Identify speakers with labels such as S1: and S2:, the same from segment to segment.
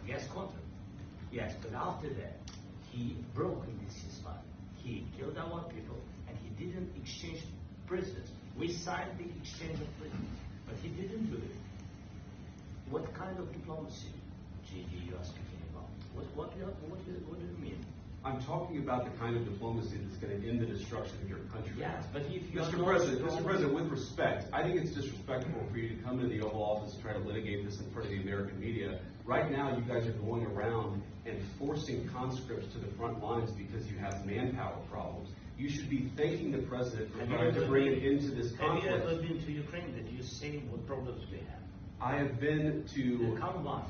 S1: Yes, contract. Yes, but after that, he broke in this ceasefire. He killed our people, and he didn't exchange prisoners. We signed the exchange of prisoners, but he didn't do it. What kind of diplomacy, GD, you are speaking about? What do you mean?
S2: I'm talking about the kind of diplomacy that's going to end the destruction of your country.
S1: Yes, but if you
S2: Mr. President, with respect, I think it's disrespectful for you to come to the Oval Office and try to litigate this in front of the American media. Right now, you guys are going around and forcing conscripts to the front lines because you have manpower problems. You should be thanking the President for trying to bring it into this conflict.
S1: Have you ever been to Ukraine that you see what problems we have?
S2: I have been to.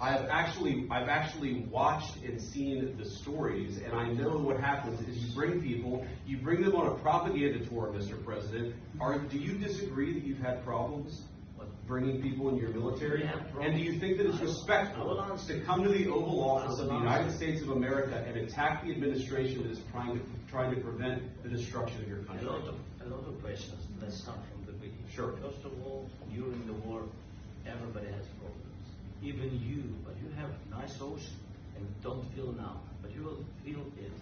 S2: I've actually watched and seen the stories, and I know what happens is you bring people, you bring them on a propaganda tour, Mr. President. Do you disagree that you've had problems bringing people in your military? And do you think that it's respectful to come to the Oval Office of the United States of America and attack the administration that is trying to prevent the destruction of your country?
S1: A lot of questions. Let's start from the beginning.
S2: Sure.
S1: First of all, during the war, everybody has problems. Even you, but you have nice ocean and don't feel now, but you will feel it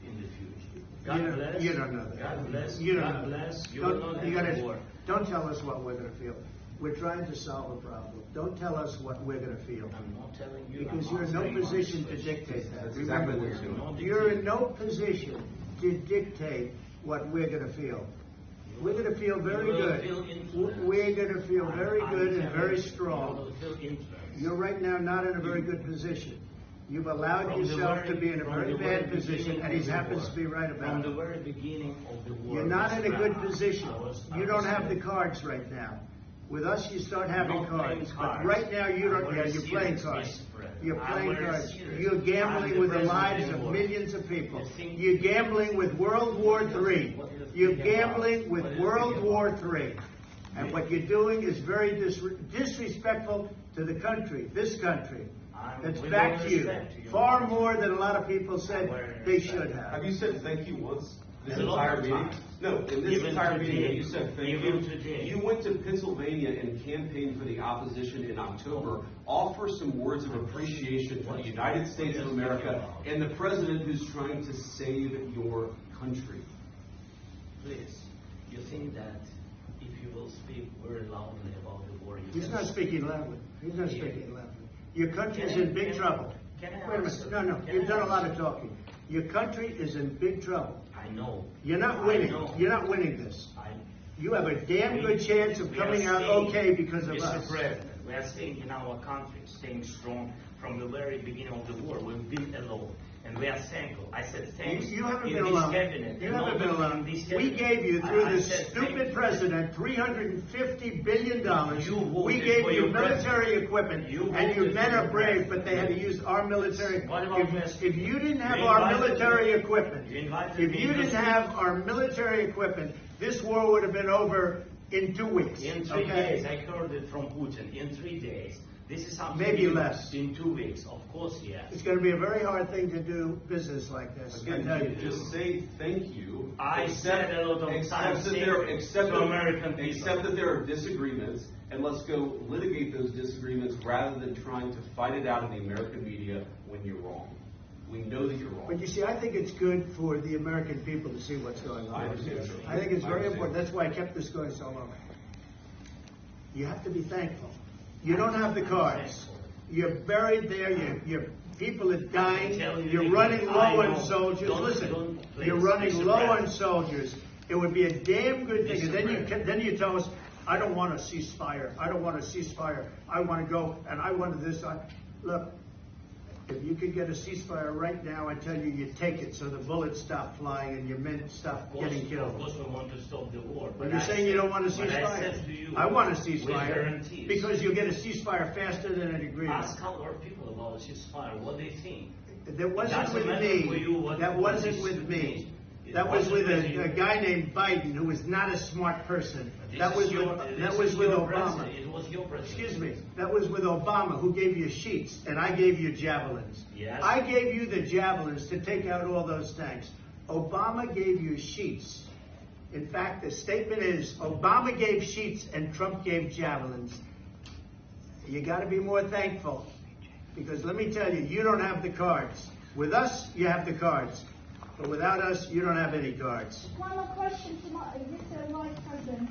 S1: in the future. God bless.
S3: You don't know that.
S1: God bless.
S3: You don't
S1: God
S3: know
S1: bless.
S3: That.
S1: You will not have war.
S3: Don't tell us what we're going to feel. We're trying to solve a problem. Don't tell us what we're going to feel.
S1: I'm not telling you.
S3: Because you're in no position to dictate that.
S2: That's exactly what you're doing.
S3: You're in no position to dictate what we're going to feel. We're going to feel very good. We're going to feel very good and very strong. You're right now not in a very good position. You've allowed yourself to be in a very bad position, and he happens to be right about it.
S1: From the very beginning of the war.
S3: You're not in a good position. You don't have the cards right now. With us, you start having cards. But right now, you don't. Yeah, you're playing cards. You're playing cards. You're gambling with the lives of millions of people. You're gambling with World War III. You're gambling with World War III. And what you're doing is very disrespectful to the country, this country. That's back to you. Far more than a lot of people said they should have.
S2: Have you said thank you once? This entire meeting? No, in this entire meeting, you said thank you. You went to Pennsylvania and campaigned for the opposition in October. Offer some words of appreciation for the United States of America and the president who's trying to save your country.
S1: Please, you think that if you will speak very loudly about the war,
S3: He's not speaking loudly. He's not speaking loudly. Your country is in big trouble. Wait a minute. No, you've done a lot of talking. Your country is in big trouble.
S1: I know.
S3: You're not winning. You're not winning this. You have a damn good chance of coming out okay because of us.
S1: Mr. President, we are staying in our country, staying strong from the very beginning of the war. We've been alone. And we are thankful. I said thanks.
S3: You haven't been alone. You haven't been alone. We gave you, through this stupid president, $350 billion. We gave you military equipment, and your men are brave, but they had to use our military. If you didn't have our military equipment, this war would have been over in 2 weeks.
S1: In 3 days. I heard it from Putin. In 3 days. This is something
S3: maybe less.
S1: In 2 weeks, of course, yes.
S3: It's going to be a very hard thing to do business like this.
S2: Again, just say thank you.
S1: I said a lot of times to American people.
S2: Except that there are disagreements, and let's go litigate those disagreements rather than trying to fight it out in the American media when you're wrong. We know that you're wrong.
S3: But you see, I think it's good for the American people to see what's going on. I think it's very important. That's why I kept this going so long. You have to be thankful. You don't have the cards. You're buried there. Your people are dying. You're running low on soldiers. Listen, you're running low on soldiers. It would be a damn good thing. And then you tell us, I don't want a ceasefire. I don't want a ceasefire. I want to go and I want this. Look, if you could get a ceasefire right now, I tell you, you take it so the bullets stop flying and your men stop getting killed.
S1: Of course we want to stop the war.
S3: But you're saying you don't want a ceasefire? I want a ceasefire because you'll get a ceasefire faster than an agreement.
S1: Ask our people about a ceasefire, what they think.
S3: That wasn't with me. That wasn't with me. That was with a guy named Biden, who was not a smart person. That was with Obama.
S1: It was your president.
S3: Excuse me. That was with Obama, who gave you sheets, and I gave you javelins.
S1: Yes.
S3: I gave you the javelins to take out all those tanks. Obama gave you sheets. In fact, the statement is, Obama gave sheets and Trump gave javelins. You got to be more thankful. Because let me tell you, you don't have the cards. With us, you have the cards. But without us, you don't have any cards.
S4: One more question to Mr. Vice President.